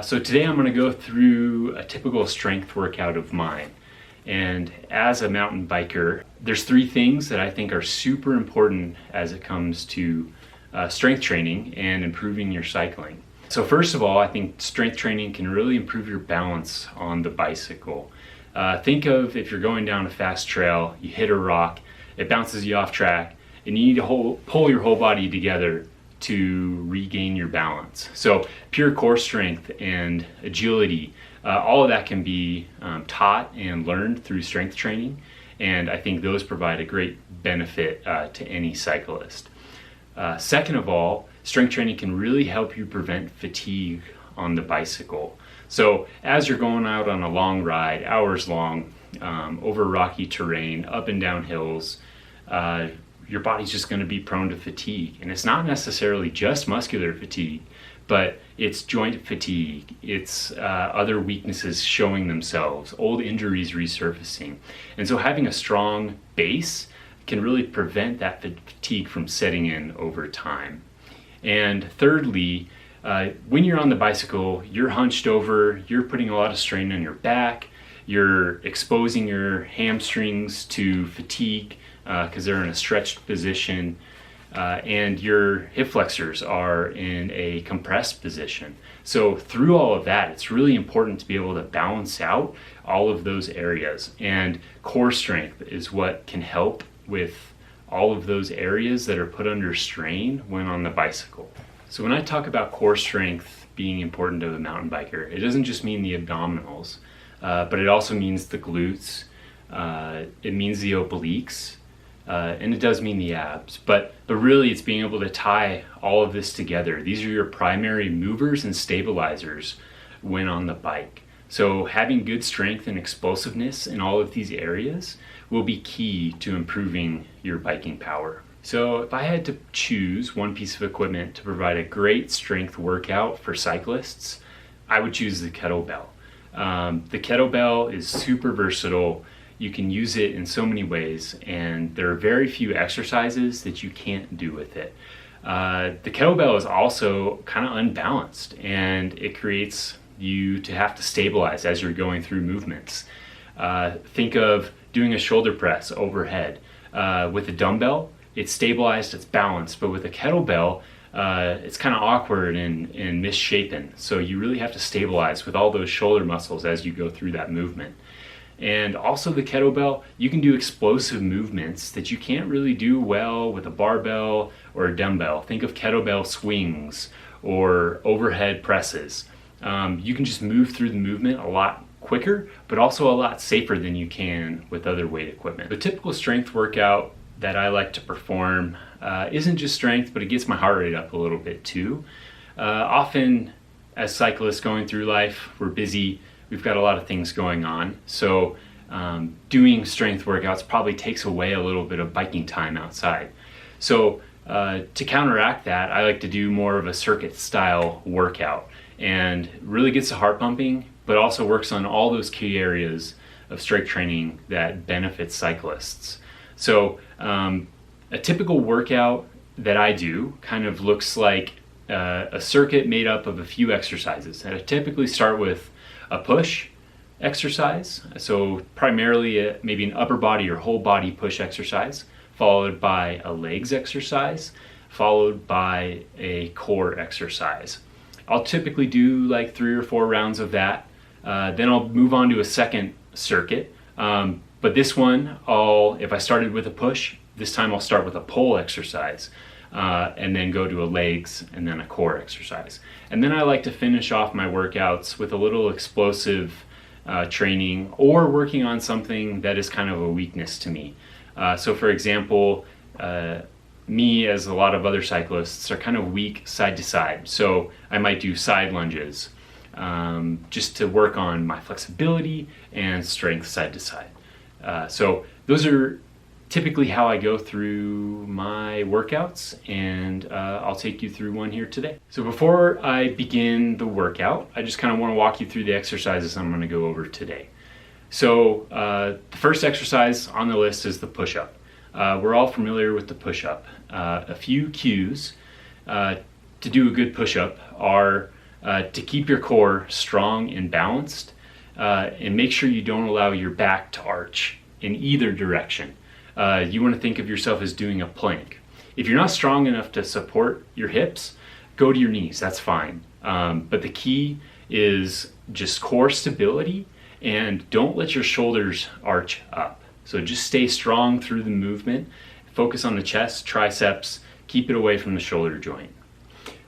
So today I'm going to go through a typical strength workout of mine. And as a mountain biker, there's three things that I think are super important as it comes to strength training and improving your cycling. So first of all, I think strength training can really improve your balance on the bicycle. Think of if you're going down a fast trail, you hit a rock, it bounces you off track, and you need to pull your whole body together to regain your balance. So pure core strength and agility, all of that can be taught and learned through strength training, and I think those provide a great benefit to any cyclist. Second of all, strength training can really help you prevent fatigue on the bicycle. So as you're going out on a long ride, hours long, over rocky terrain, up and down hills, your body's just going to be prone to fatigue. And it's not necessarily just muscular fatigue, but it's joint fatigue, it's other weaknesses showing themselves, old injuries resurfacing. And so having a strong base can really prevent that fatigue from setting in over time. And thirdly, when you're on the bicycle, you're hunched over, you're putting a lot of strain on your back, you're exposing your hamstrings to fatigue because they're in a stretched position, and your hip flexors are in a compressed position. So through all of that, it's really important to be able to balance out all of those areas. And core strength is what can help with all of those areas that are put under strain when on the bicycle. So when I talk about core strength being important to a mountain biker, it doesn't just mean the abdominals, but it also means the glutes, it means the obliques, and it does mean the abs, but really it's being able to tie all of this together. These are your primary movers and stabilizers when on the bike. So having good strength and explosiveness in all of these areas will be key to improving your biking power. So if I had to choose one piece of equipment to provide a great strength workout for cyclists, I would choose the kettlebell. The kettlebell is super versatile. You can use it in so many ways, and there are very few exercises that you can't do with it. The kettlebell is also kind of unbalanced, and it creates you to have to stabilize as you're going through movements. Think of doing a shoulder press overhead. With a dumbbell, it's stabilized, it's balanced, but with a kettlebell, it's kind of awkward and misshapen. So you really have to stabilize with all those shoulder muscles as you go through that movement. And also the kettlebell, you can do explosive movements that you can't really do well with a barbell or a dumbbell. Think of kettlebell swings or overhead presses. You can just move through the movement a lot quicker, but also a lot safer than you can with other weight equipment. The typical strength workout that I like to perform isn't just strength, but it gets my heart rate up a little bit too. Often as cyclists going through life, we're busy, we've got a lot of things going on. So doing strength workouts probably takes away a little bit of biking time outside. So to counteract that, I like to do more of a circuit style workout, and really gets the heart pumping, but also works on all those key areas of strength training that benefit cyclists. So a typical workout that I do kind of looks like a circuit made up of a few exercises. And I typically start with a push exercise, so primarily maybe an upper body or whole body push exercise, followed by a legs exercise, followed by a core exercise. I'll typically do like 3 or 4 rounds of that. Then I'll move on to a second circuit. But this one, if I started with a push, this time I'll start with a pull exercise, and then go to a legs and then a core exercise. And then I like to finish off my workouts with a little explosive training, or working on something that is kind of a weakness to me. So for example, me, as a lot of other cyclists, are kind of weak side to side. So I might do side lunges just to work on my flexibility and strength side to side. So those are typically how I go through my workouts, and I'll take you through one here today. So before I begin the workout, I just kind of want to walk you through the exercises I'm going to go over today. So the first exercise on the list is the push-up. We're all familiar with the push-up. A few cues to do a good push-up are to keep your core strong and balanced, and make sure you don't allow your back to arch in either direction. You want to think of yourself as doing a plank. If you're not strong enough to support your hips, go to your knees, that's fine. But the key is just core stability, and don't let your shoulders arch up. So just stay strong through the movement, focus on the chest, triceps, keep it away from the shoulder joint.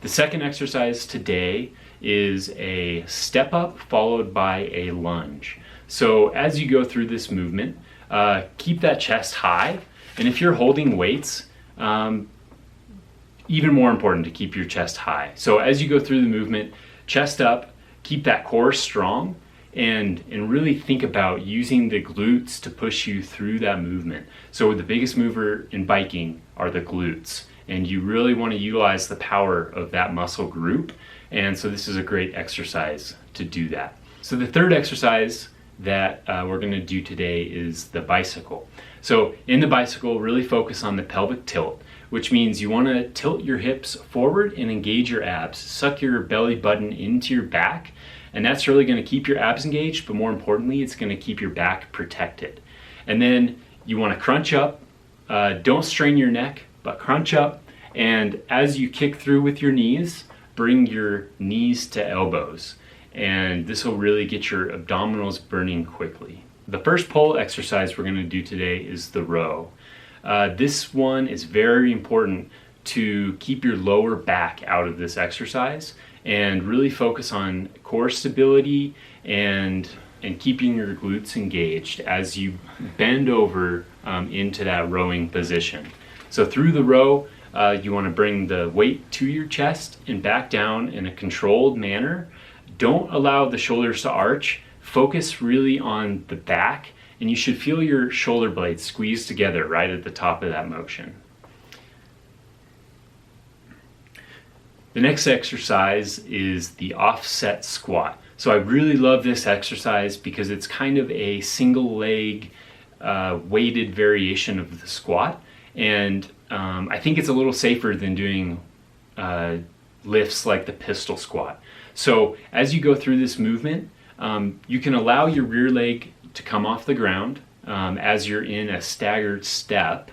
The second exercise today is a step up followed by a lunge. So as you go through this movement, keep that chest high, and if you're holding weights, even more important to keep your chest high. So as you go through the movement, chest up, keep that core strong, and really think about using the glutes to push you through that movement. So the biggest mover in biking are the glutes, and you really want to utilize the power of that muscle group, and so this is a great exercise to do that. So the third exercise that we're going to do today is the bicycle. So in the bicycle, really focus on the pelvic tilt, which means you want to tilt your hips forward and engage your abs. Suck your belly button into your back, and that's really going to keep your abs engaged, but more importantly, it's going to keep your back protected. And then you want to crunch up. Don't strain your neck, but crunch up. And as you kick through with your knees, bring your knees to elbows. And this will really get your abdominals burning quickly. The first pull exercise we're going to do today is the row. This one is very important to keep your lower back out of this exercise and really focus on core stability and keeping your glutes engaged as you bend over into that rowing position. So through the row, you want to bring the weight to your chest and back down in a controlled manner. Don't allow the shoulders to arch. Focus really on the back, and you should feel your shoulder blades squeeze together right at the top of that motion. The next exercise is the offset squat. So I really love this exercise because it's kind of a single leg weighted variation of the squat, and I think it's a little safer than doing lifts like the pistol squat. So as you go through this movement, you can allow your rear leg to come off the ground as you're in a staggered step,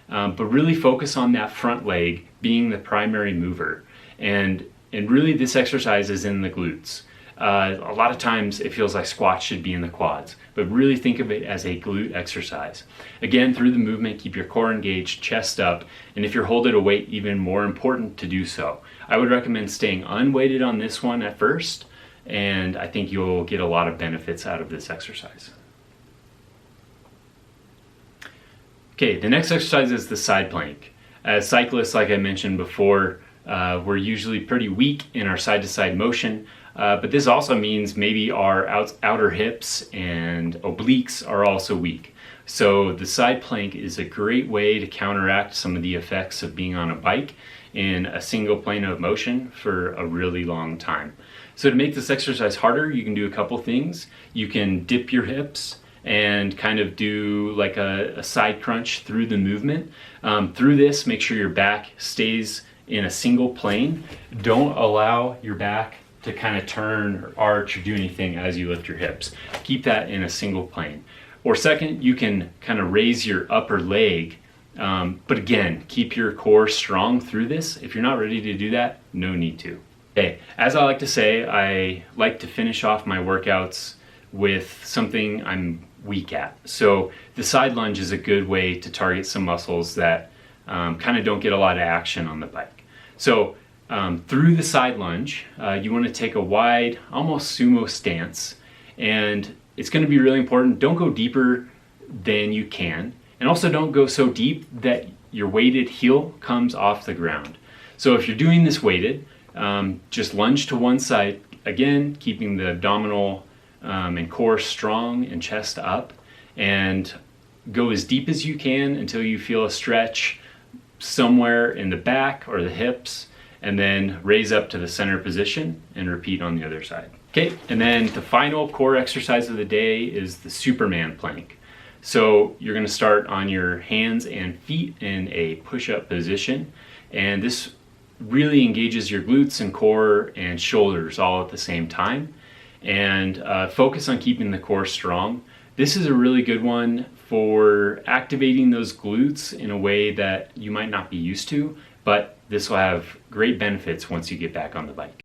but really focus on that front leg being the primary mover. And really this exercise is in the glutes. A lot of times it feels like squats should be in the quads, but really think of it as a glute exercise. Again, through the movement, keep your core engaged, chest up, and if you're holding a weight, even more important to do so. I would recommend staying unweighted on this one at first, and I think you'll get a lot of benefits out of this exercise. Okay, the next exercise is the side plank. As cyclists, like I mentioned before, we're usually pretty weak in our side-to-side motion, but this also means maybe our outer hips and obliques are also weak. So the side plank is a great way to counteract some of the effects of being on a bike in a single plane of motion for a really long time. So to make this exercise harder, you can do a couple things. You can dip your hips and kind of do like a side crunch through the movement. Through this, make sure your back stays in a single plane. Don't allow your back to kind of turn or arch or do anything as you lift your hips. Keep that in a single plane. Or second, you can kind of raise your upper leg, but again, keep your core strong through this. If you're not ready to do that, no need to. Okay, as I like to say, I like to finish off my workouts with something I'm weak at. So the side lunge is a good way to target some muscles that kind of don't get a lot of action on the bike. So through the side lunge, you want to take a wide, almost sumo stance, and it's going to be really important. Don't go deeper than you can, and also don't go so deep that your weighted heel comes off the ground. So if you're doing this weighted, just lunge to one side, again, keeping the abdominal and core strong and chest up, and go as deep as you can until you feel a stretch somewhere in the back or the hips, and then raise up to the center position and repeat on the other side. Okay, and then the final core exercise of the day is the Superman plank. So you're going to start on your hands and feet in a push-up position, and this really engages your glutes and core and shoulders all at the same time. And focus on keeping the core strong. This is a really good one for activating those glutes in a way that you might not be used to, but this will have great benefits once you get back on the bike.